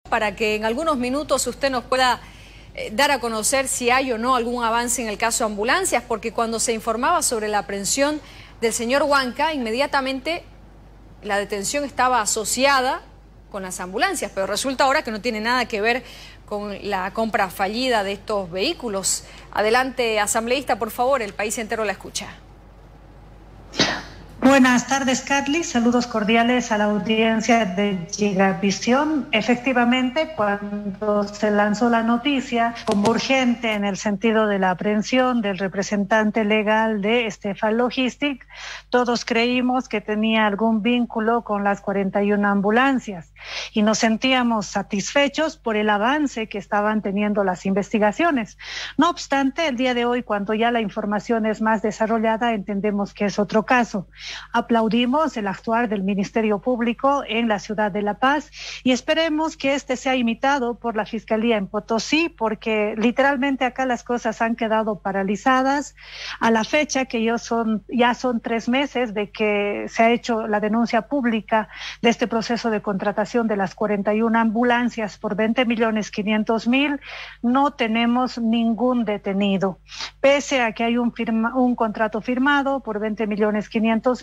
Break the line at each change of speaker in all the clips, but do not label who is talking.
para que en algunos minutos usted nos pueda dar a conocer si hay o no algún avance en el caso ambulancias, porque cuando se informaba sobre la aprehensión del señor Huanca, inmediatamente la detención estaba asociada con las ambulancias, pero resulta ahora que no tiene nada que ver con la compra fallida de estos vehículos. Adelante, asambleísta, por favor, el país entero la escucha.
Buenas tardes, Carly. Saludos cordiales a la audiencia de Gigavisión. Efectivamente, cuando se lanzó la noticia como urgente en el sentido de la aprehensión del representante legal de Stefan Logistic, todos creímos que tenía algún vínculo con las 41 ambulancias y nos sentíamos satisfechos por el avance que estaban teniendo las investigaciones. No obstante, el día de hoy, cuando ya la información es más desarrollada, entendemos que es otro caso. Aplaudimos el actuar del Ministerio Público en la ciudad de La Paz y esperemos que este sea imitado por la Fiscalía en Potosí, porque literalmente acá las cosas han quedado paralizadas. A la fecha que ya son 3 meses de que se ha hecho la denuncia pública de este proceso de contratación de las 41 ambulancias por 20.500.000, no tenemos ningún detenido. Pese a que hay un contrato firmado por 20.500.000,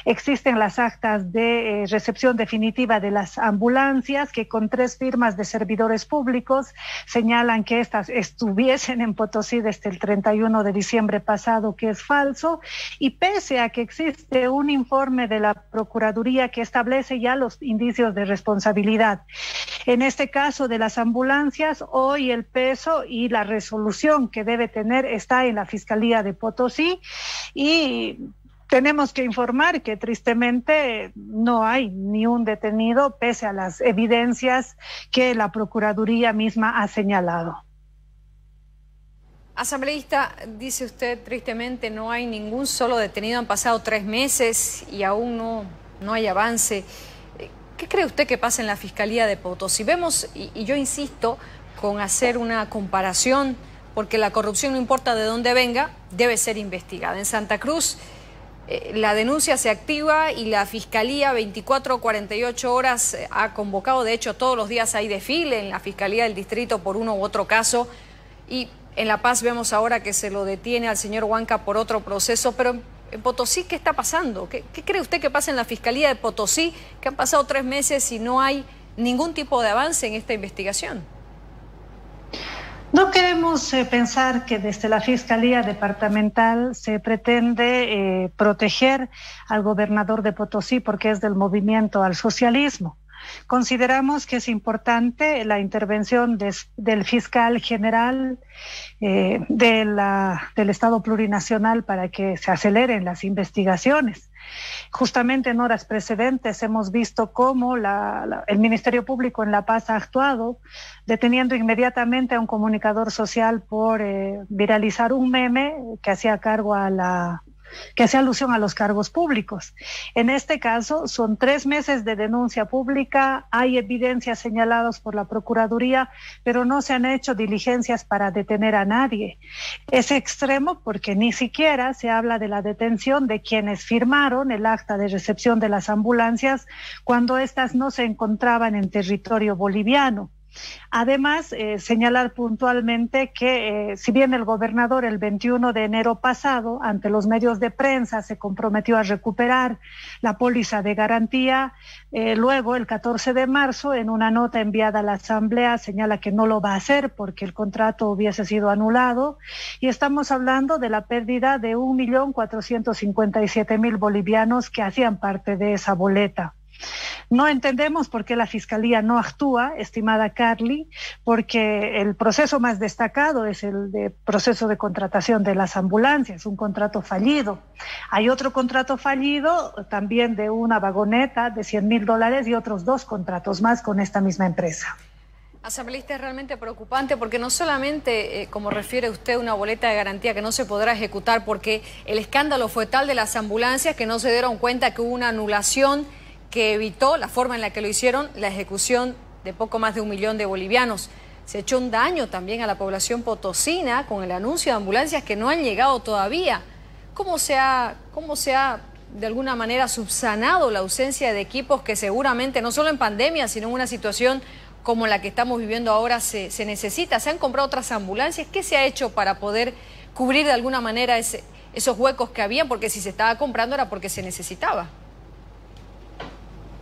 existen las actas de recepción definitiva de las ambulancias que con 3 firmas de servidores públicos señalan que estas estuviesen en Potosí desde el 31 de diciembre pasado, que es falso, y pese a que existe un informe de la Procuraduría que establece ya los indicios de responsabilidad. En este caso de las ambulancias, hoy el peso y la resolución que debe tener está en la Fiscalía de Potosí y tenemos que informar que tristemente no hay ni un detenido pese a las evidencias que la Procuraduría misma ha señalado.
Asambleísta, dice usted tristemente no hay ningún solo detenido, han pasado 3 meses y aún no hay avance. ¿Qué cree usted que pasa en la Fiscalía de Potosí? Vemos, y yo insisto, con hacer una comparación, porque la corrupción no importa de dónde venga, debe ser investigada. En Santa Cruz la denuncia se activa y la Fiscalía 24 o 48 horas ha convocado, de hecho todos los días hay desfile en la Fiscalía del Distrito por uno u otro caso, y en La Paz vemos ahora que se lo detiene al señor Huanca por otro proceso, pero en Potosí, ¿qué está pasando? ¿Qué cree usted que pasa en la Fiscalía de Potosí, que han pasado 3 meses y no hay ningún tipo de avance en esta investigación?
No queremos pensar que desde la Fiscalía Departamental se pretende proteger al gobernador de Potosí porque es del movimiento al socialismo. Consideramos que es importante la intervención del fiscal general del Estado Plurinacional para que se aceleren las investigaciones. Justamente en horas precedentes hemos visto cómo el Ministerio Público en La Paz ha actuado, deteniendo inmediatamente a un comunicador social por viralizar un meme que hacía alusión a los cargos públicos. En este caso, son 3 meses de denuncia pública, hay evidencias señaladas por la Procuraduría, pero no se han hecho diligencias para detener a nadie. Es extremo porque ni siquiera se habla de la detención de quienes firmaron el acta de recepción de las ambulancias cuando éstas no se encontraban en territorio boliviano. Además, señalar puntualmente que si bien el gobernador el 21 de enero pasado ante los medios de prensa se comprometió a recuperar la póliza de garantía, luego el 14 de marzo en una nota enviada a la Asamblea señala que no lo va a hacer porque el contrato hubiese sido anulado y estamos hablando de la pérdida de 1.457.000 bolivianos que hacían parte de esa boleta. No entendemos por qué la Fiscalía no actúa, estimada Carly, porque el proceso más destacado es el de proceso de contratación de las ambulancias, un contrato fallido. Hay otro contrato fallido también de una vagoneta de $100.000 y otros 2 contratos más con esta misma empresa.
Asambleísta, es realmente preocupante porque no solamente, como refiere usted, una boleta de garantía que no se podrá ejecutar porque el escándalo fue tal de las ambulancias que no se dieron cuenta que hubo una anulación que evitó, la forma en la que lo hicieron, la ejecución de poco más de 1 millón de bolivianos. Se echó un daño también a la población potosina con el anuncio de ambulancias que no han llegado todavía. ¿Cómo se ha de alguna manera subsanado la ausencia de equipos que seguramente, no solo en pandemia, sino en una situación como la que estamos viviendo ahora se necesita? ¿Se han comprado otras ambulancias? ¿Qué se ha hecho para poder cubrir de alguna manera esos huecos que había? Porque si se estaba comprando era porque se necesitaba.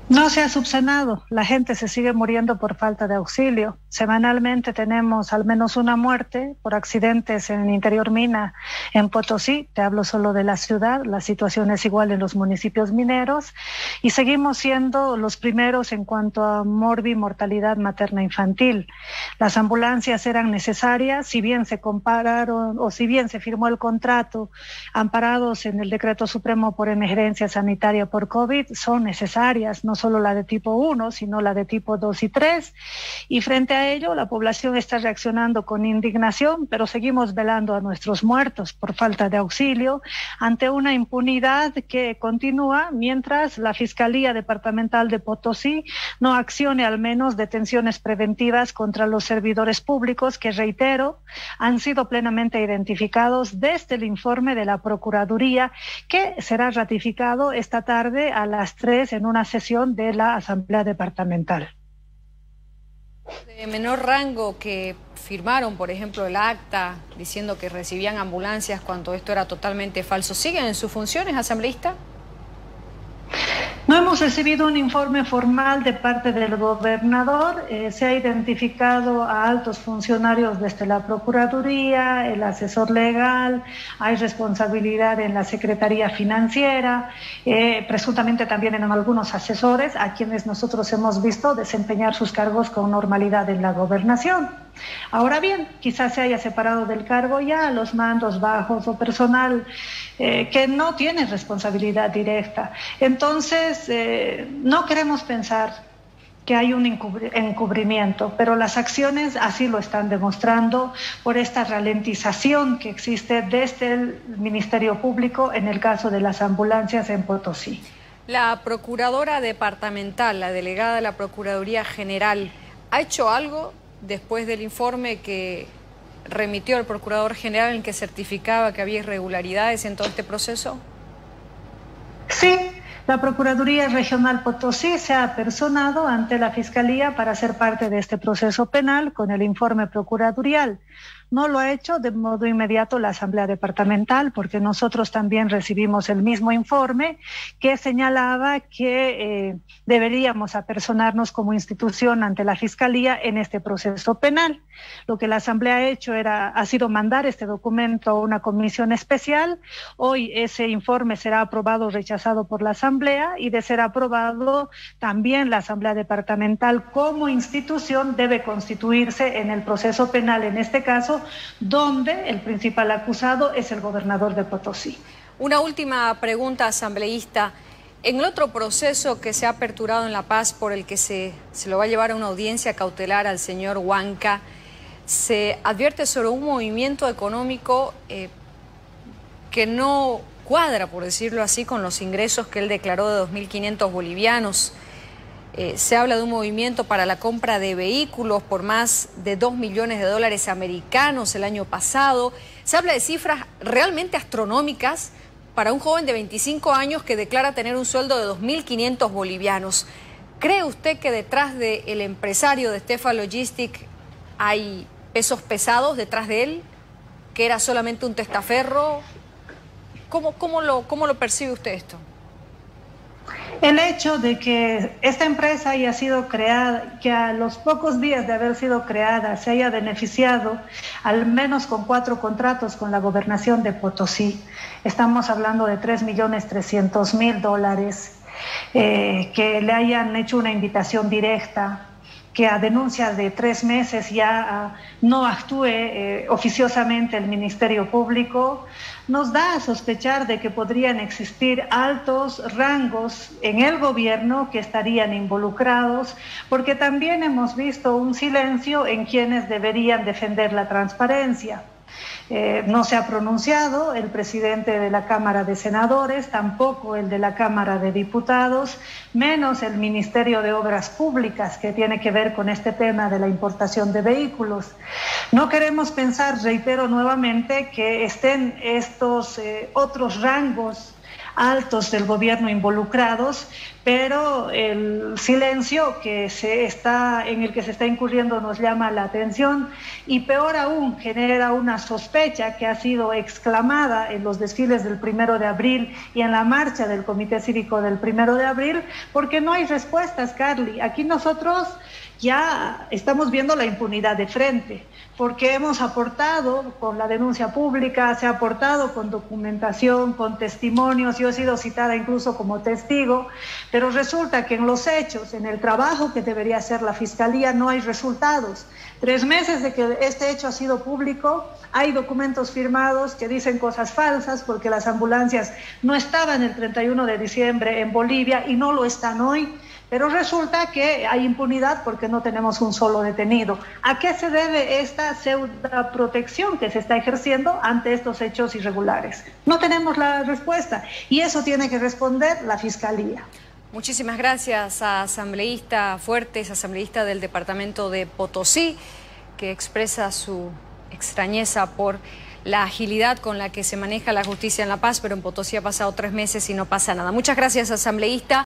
No se ha subsanado, la gente se sigue muriendo por falta de auxilio. Semanalmente tenemos al menos una muerte por accidentes en Interior Mina, en Potosí. Te hablo solo de la ciudad, la situación es igual en los municipios mineros y seguimos siendo los primeros en cuanto a mortalidad materna infantil. Las ambulancias eran necesarias, si bien se compararon o si bien se firmó el contrato amparados en el Decreto Supremo por Emergencia Sanitaria por COVID, son necesarias, no solo la de tipo 1, sino la de tipo 2 y 3. Y frente a ello, la población está reaccionando con indignación, pero seguimos velando a nuestros muertos por falta de auxilio ante una impunidad que continúa mientras la Fiscalía Departamental de Potosí no accione al menos detenciones preventivas contra los servidores públicos que, reitero, han sido plenamente identificados desde el informe de la Procuraduría que será ratificado esta tarde a las 3 en una sesión de la Asamblea Departamental.
De menor rango que firmaron, por ejemplo, el acta diciendo que recibían ambulancias cuando esto era totalmente falso, ¿siguen en sus funciones, asambleísta?
No hemos recibido un informe formal de parte del gobernador. Se ha identificado a altos funcionarios desde la Procuraduría, el asesor legal, hay responsabilidad en la Secretaría Financiera, presuntamente también en algunos asesores a quienes nosotros hemos visto desempeñar sus cargos con normalidad en la gobernación. Ahora bien, quizás se haya separado del cargo ya los mandos bajos o personal que no tiene responsabilidad directa. Entonces, no queremos pensar que hay un encubrimiento, pero las acciones así lo están demostrando por esta ralentización que existe desde el Ministerio Público en el caso de las ambulancias en Potosí.
La Procuradora Departamental, la delegada de la Procuraduría General, ¿ha hecho algo después del informe que remitió el Procurador General en el que certificaba que había irregularidades en todo este proceso?
Sí, la Procuraduría Regional Potosí se ha apersonado ante la Fiscalía para ser parte de este proceso penal con el informe procuradorial. No lo ha hecho de modo inmediato la Asamblea Departamental porque nosotros también recibimos el mismo informe que señalaba que deberíamos apersonarnos como institución ante la Fiscalía en este proceso penal. Lo que la Asamblea ha hecho ha sido mandar este documento a una comisión especial. Hoy ese informe será aprobado o rechazado por la Asamblea y de ser aprobado también la Asamblea Departamental como institución debe constituirse en el proceso penal, en este caso, donde el principal acusado es el gobernador de Potosí.
Una última pregunta, asambleísta. En el otro proceso que se ha aperturado en La Paz, por el que se lo va a llevar a una audiencia cautelar al señor Huanca, se advierte sobre un movimiento económico que no cuadra, por decirlo así, con los ingresos que él declaró de 2.500 bolivianos. Se habla de un movimiento para la compra de vehículos por más de $2 millones americanos el año pasado. Se habla de cifras realmente astronómicas para un joven de 25 años que declara tener un sueldo de 2.500 bolivianos. ¿Cree usted que detrás del empresario de Stefa Logistic hay pesos pesados detrás de él? ¿Que era solamente un testaferro? ¿Cómo lo percibe usted esto?
El hecho de que esta empresa haya sido creada, que a los pocos días de haber sido creada se haya beneficiado al menos con 4 contratos con la gobernación de Potosí, estamos hablando de $3.300.000, que le hayan hecho una invitación directa, que a denuncia de 3 meses ya no actúe oficiosamente el Ministerio Público, nos da a sospechar de que podrían existir altos rangos en el gobierno que estarían involucrados, porque también hemos visto un silencio en quienes deberían defender la transparencia. No se ha pronunciado el presidente de la Cámara de Senadores, tampoco el de la Cámara de Diputados, menos el Ministerio de Obras Públicas, que tiene que ver con este tema de la importación de vehículos. No queremos pensar, reitero nuevamente, que estén estos otros rangos altos del gobierno involucrados, pero el silencio en el que se está incurriendo nos llama la atención y peor aún genera una sospecha que ha sido exclamada en los desfiles del 1 de abril y en la marcha del Comité Cívico del 1 de abril, porque no hay respuestas, Carly. Aquí nosotros ya estamos viendo la impunidad de frente, porque hemos aportado con la denuncia pública, se ha aportado con documentación, con testimonios, yo he sido citada incluso como testigo, pero resulta que en los hechos, en el trabajo que debería hacer la Fiscalía, no hay resultados. 3 meses de que este hecho ha sido público, hay documentos firmados que dicen cosas falsas porque las ambulancias no estaban el 31 de diciembre en Bolivia y no lo están hoy. Pero resulta que hay impunidad porque no tenemos un solo detenido. ¿A qué se debe esta pseudo protección que se está ejerciendo ante estos hechos irregulares? No tenemos la respuesta y eso tiene que responder la Fiscalía.
Muchísimas gracias a asambleísta Fuertes, asambleísta del departamento de Potosí, que expresa su extrañeza por la agilidad con la que se maneja la justicia en La Paz, pero en Potosí ha pasado 3 meses y no pasa nada. Muchas gracias, asambleísta.